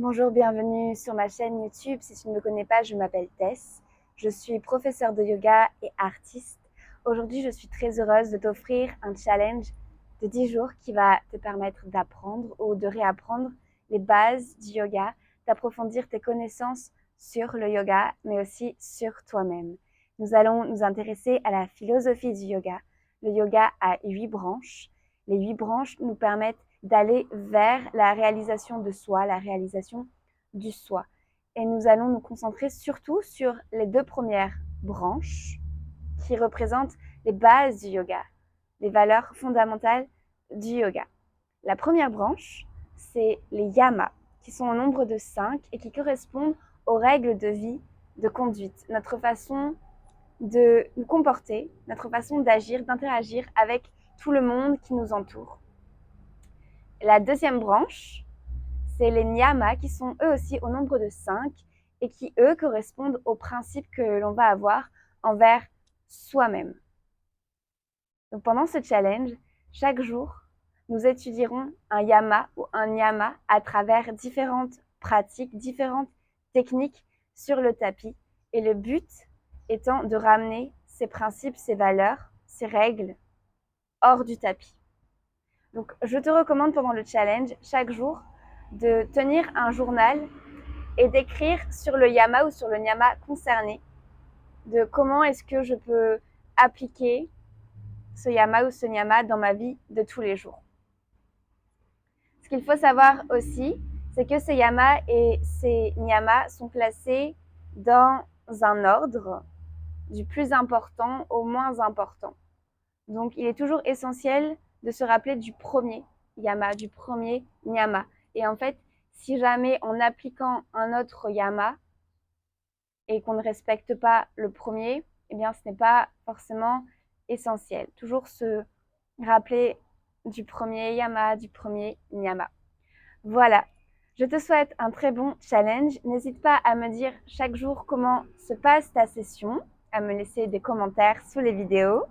Bonjour, bienvenue sur ma chaîne YouTube. Si tu ne me connais pas, je m'appelle Tess. Je suis professeure de yoga et artiste. Aujourd'hui, je suis très heureuse de t'offrir un challenge de 10 jours qui va te permettre d'apprendre ou de réapprendre les bases du yoga, d'approfondir tes connaissances sur le yoga, mais aussi sur toi-même. Nous allons nous intéresser à la philosophie du yoga. Le yoga a 8 branches. Les 8 branches nous permettent d'aller vers la réalisation de soi, la réalisation du soi. Et nous allons nous concentrer surtout sur les 2 premières branches qui représentent les bases du yoga, les valeurs fondamentales du yoga. La première branche, c'est les yamas, qui sont au nombre de 5 et qui correspondent aux règles de vie, de conduite, notre façon de nous comporter, notre façon d'agir, d'interagir avec tout le monde qui nous entoure. La deuxième branche, c'est les niyamas qui sont eux aussi au nombre de 5 et qui eux correspondent aux principes que l'on va avoir envers soi-même. Donc pendant ce challenge, chaque jour, nous étudierons un yama ou un niyama à travers différentes pratiques, différentes techniques sur le tapis. Et le but étant de ramener ces principes, ces valeurs, ces règles hors du tapis. Donc, je te recommande pendant le challenge, chaque jour, de tenir un journal et d'écrire sur le yama ou sur le niyama concerné, de comment est-ce que je peux appliquer ce yama ou ce niyama dans ma vie de tous les jours. Ce qu'il faut savoir aussi, c'est que ces yamas et ces niyamas sont placés dans un ordre du plus important au moins important. Donc, il est toujours essentiel de se rappeler du premier yama, du premier niyama. Et en fait, si jamais en appliquant un autre yama et qu'on ne respecte pas le premier, eh bien, ce n'est pas forcément essentiel. Toujours se rappeler du premier yama, du premier niyama. Voilà. Je te souhaite un très bon challenge. N'hésite pas à me dire chaque jour comment se passe ta session, à me laisser des commentaires sous les vidéos,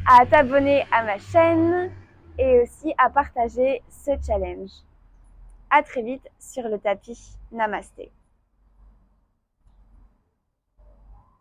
à t'abonner à ma chaîne et aussi à partager ce challenge. À très vite sur le tapis. Namasté.